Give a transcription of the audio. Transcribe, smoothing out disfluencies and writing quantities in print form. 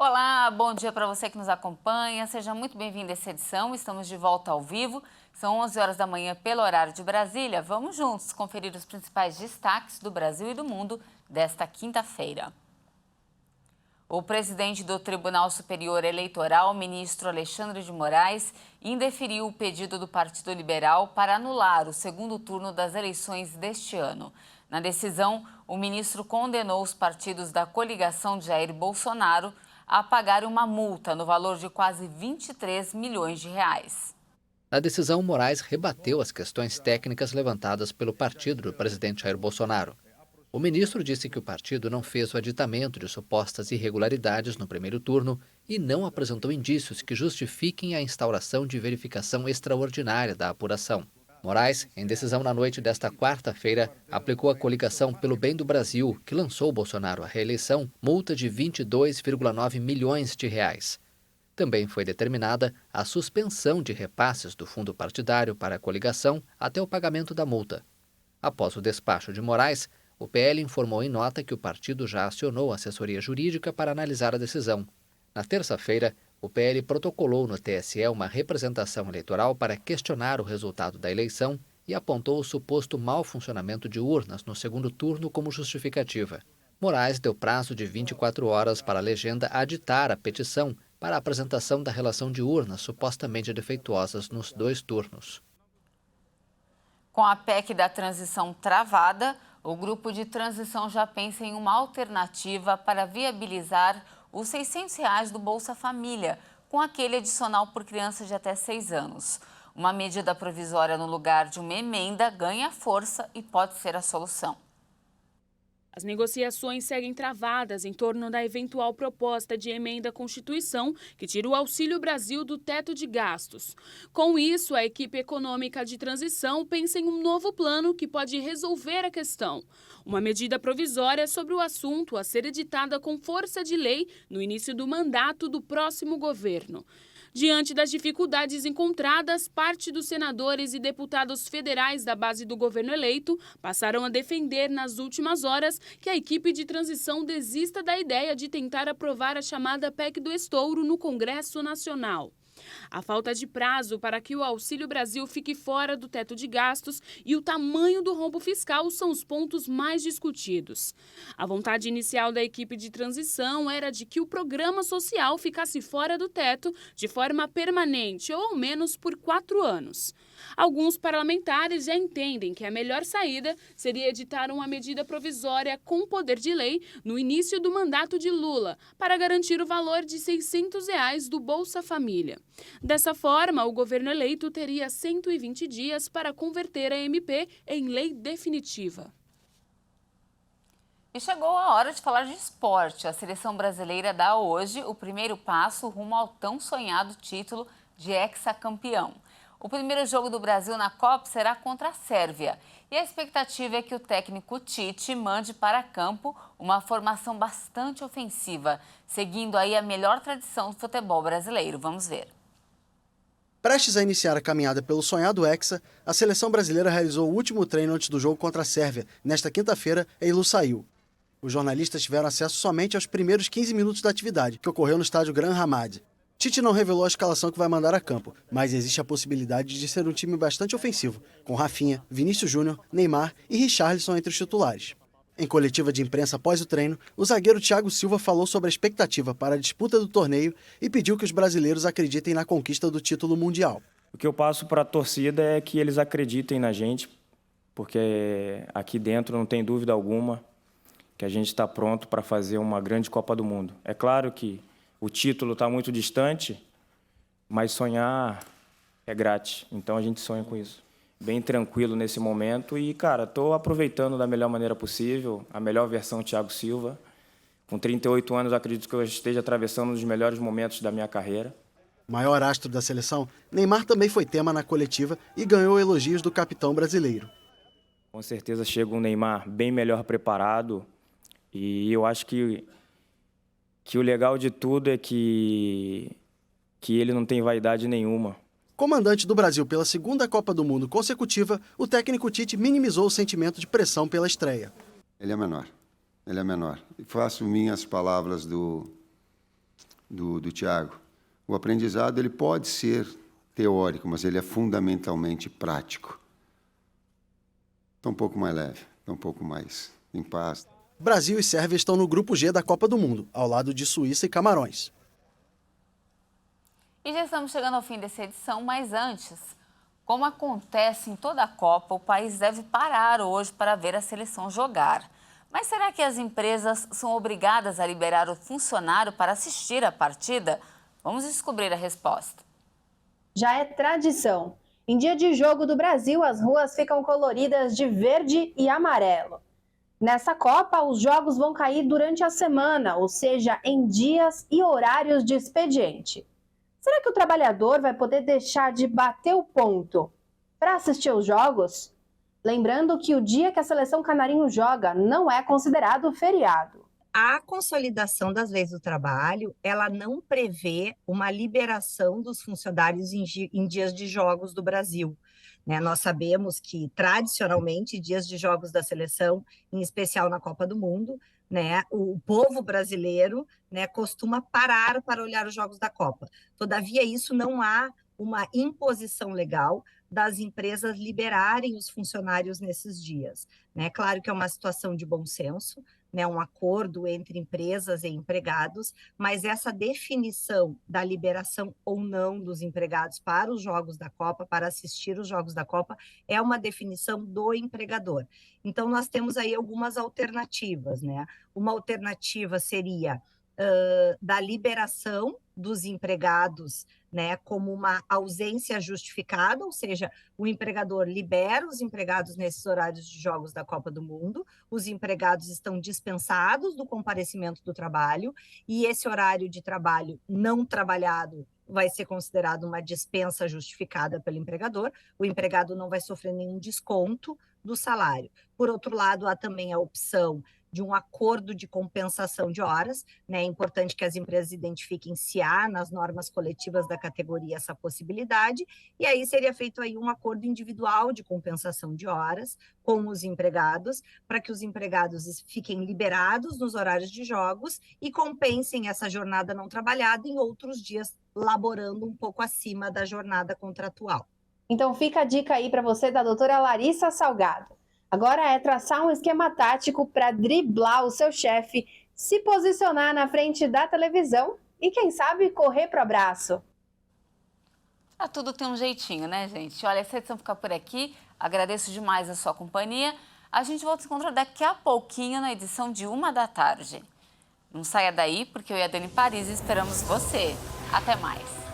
Olá, bom dia para você que nos acompanha. Seja muito bem-vindo a essa edição. Estamos de volta ao vivo. São 11 horas da manhã pelo horário de Brasília. Vamos juntos conferir os principais destaques do Brasil e do mundo desta quinta-feira. O presidente do Tribunal Superior Eleitoral, ministro Alexandre de Moraes, indeferiu o pedido do Partido Liberal para anular o segundo turno das eleições deste ano. Na decisão, o ministro condenou os partidos da coligação de Jair Bolsonaro a pagar uma multa no valor de quase 23 milhões de reais. Na decisão, Moraes rebateu as questões técnicas levantadas pelo partido do presidente Jair Bolsonaro. O ministro disse que o partido não fez o aditamento de supostas irregularidades no primeiro turno e não apresentou indícios que justifiquem a instauração de verificação extraordinária da apuração. Moraes, em decisão na noite desta quarta-feira, aplicou à coligação Pelo Bem do Brasil, que lançou Bolsonaro à reeleição, multa de 22,9 milhões de reais. Também foi determinada a suspensão de repasses do fundo partidário para a coligação até o pagamento da multa. Após o despacho de Moraes, o PL informou em nota que o partido já acionou a assessoria jurídica para analisar a decisão. Na terça-feira, o PL protocolou no TSE uma representação eleitoral para questionar o resultado da eleição e apontou o suposto mau funcionamento de urnas no segundo turno como justificativa. Moraes deu prazo de 24 horas para a legenda aditar a petição para a apresentação da relação de urnas supostamente defeituosas nos dois turnos. Com a PEC da transição travada, o grupo de transição já pensa em uma alternativa para viabilizar os R$ 600 do Bolsa Família, com aquele adicional por criança de até 6 anos. Uma medida provisória no lugar de uma emenda ganha força e pode ser a solução. As negociações seguem travadas em torno da eventual proposta de emenda à Constituição que tira o Auxílio Brasil do teto de gastos. Com isso, a equipe econômica de transição pensa em um novo plano que pode resolver a questão. Uma medida provisória sobre o assunto a ser editada com força de lei no início do mandato do próximo governo. Diante das dificuldades encontradas, parte dos senadores e deputados federais da base do governo eleito passaram a defender nas últimas horas que a equipe de transição desista da ideia de tentar aprovar a chamada PEC do estouro no Congresso Nacional. A falta de prazo para que o Auxílio Brasil fique fora do teto de gastos e o tamanho do rombo fiscal são os pontos mais discutidos. A vontade inicial da equipe de transição era de que o programa social ficasse fora do teto de forma permanente ou ao menos por 4 anos. Alguns parlamentares já entendem que a melhor saída seria editar uma medida provisória com poder de lei no início do mandato de Lula, para garantir o valor de R$ 600 do Bolsa Família. Dessa forma, o governo eleito teria 120 dias para converter a MP em lei definitiva. E chegou a hora de falar de esporte. A seleção brasileira dá hoje o primeiro passo rumo ao tão sonhado título de hexacampeão. O primeiro jogo do Brasil na Copa será contra a Sérvia. E a expectativa é que o técnico Tite mande para campo uma formação bastante ofensiva, seguindo aí a melhor tradição do futebol brasileiro. Vamos ver. Prestes a iniciar a caminhada pelo sonhado Hexa, a seleção brasileira realizou o último treino antes do jogo contra a Sérvia, nesta quinta-feira, em Lusail. Os jornalistas tiveram acesso somente aos primeiros 15 minutos da atividade, que ocorreu no estádio Gran Hamad. Tite não revelou a escalação que vai mandar a campo, mas existe a possibilidade de ser um time bastante ofensivo, com Rafinha, Vinícius Júnior, Neymar e Richarlison entre os titulares. Em coletiva de imprensa após o treino, o zagueiro Thiago Silva falou sobre a expectativa para a disputa do torneio e pediu que os brasileiros acreditem na conquista do título mundial. O que eu passo para a torcida é que eles acreditem na gente, porque aqui dentro não tem dúvida alguma que a gente está pronto para fazer uma grande Copa do Mundo. É claro que o título está muito distante, mas sonhar é grátis, então a gente sonha com isso. Bem tranquilo nesse momento e, cara, estou aproveitando da melhor maneira possível, a melhor versão Thiago Silva. Com 38 anos, acredito que eu esteja atravessando um dos melhores momentos da minha carreira. O maior astro da seleção, Neymar também foi tema na coletiva e ganhou elogios do capitão brasileiro. Com certeza chega um Neymar bem melhor preparado e eu acho que o legal de tudo é que ele não tem vaidade nenhuma. Comandante do Brasil pela segunda Copa do Mundo consecutiva, o técnico Tite minimizou o sentimento de pressão pela estreia. Ele é menor. E faço minhas palavras do do Thiago. O aprendizado ele pode ser teórico, mas ele é fundamentalmente prático. Está um pouco mais leve, está um pouco mais em paz. Brasil e Sérvia estão no grupo G da Copa do Mundo, ao lado de Suíça e Camarões. E já estamos chegando ao fim dessa edição, mas antes, como acontece em toda a Copa, o país deve parar hoje para ver a seleção jogar. Mas será que as empresas são obrigadas a liberar o funcionário para assistir a partida? Vamos descobrir a resposta. Já é tradição. Em dia de jogo do Brasil, as ruas ficam coloridas de verde e amarelo. Nessa Copa, os jogos vão cair durante a semana, ou seja, em dias e horários de expediente. Será que o trabalhador vai poder deixar de bater o ponto para assistir os jogos? Lembrando que o dia que a seleção canarinho joga não é considerado feriado. A consolidação das leis do trabalho, ela não prevê uma liberação dos funcionários em dias de jogos do Brasil. Nós sabemos que, tradicionalmente, dias de jogos da seleção, em especial na Copa do Mundo, o povo brasileiro costuma parar para olhar os jogos da Copa. Todavia, isso não há uma imposição legal das empresas liberarem os funcionários nesses dias. Claro que é uma situação de bom senso, um acordo entre empresas e empregados, mas essa definição da liberação ou não dos empregados para os jogos da Copa, para assistir os jogos da Copa, é uma definição do empregador. Então, nós temos aí algumas alternativas. Uma alternativa seria da liberação dos empregados, como uma ausência justificada, ou seja, o empregador libera os empregados nesses horários de jogos da Copa do Mundo, os empregados estão dispensados do comparecimento do trabalho, e esse horário de trabalho não trabalhado vai ser considerado uma dispensa justificada pelo empregador, o empregado não vai sofrer nenhum desconto do salário. Por outro lado, há também a opção de um acordo de compensação de horas, É importante que as empresas identifiquem se há nas normas coletivas da categoria essa possibilidade, e aí seria feito aí um acordo individual de compensação de horas com os empregados, para que os empregados fiquem liberados nos horários de jogos e compensem essa jornada não trabalhada em outros dias, laborando um pouco acima da jornada contratual. Então fica a dica aí para você da doutora Larissa Salgado. Agora é traçar um esquema tático para driblar o seu chefe, se posicionar na frente da televisão e, quem sabe, correr para o abraço. Tudo tem um jeitinho, né, gente? Olha, essa edição fica por aqui. Agradeço demais a sua companhia. A gente volta a se encontrar daqui a pouquinho na edição de 13h. Não saia daí, porque eu e a Dani Paris esperamos você. Até mais.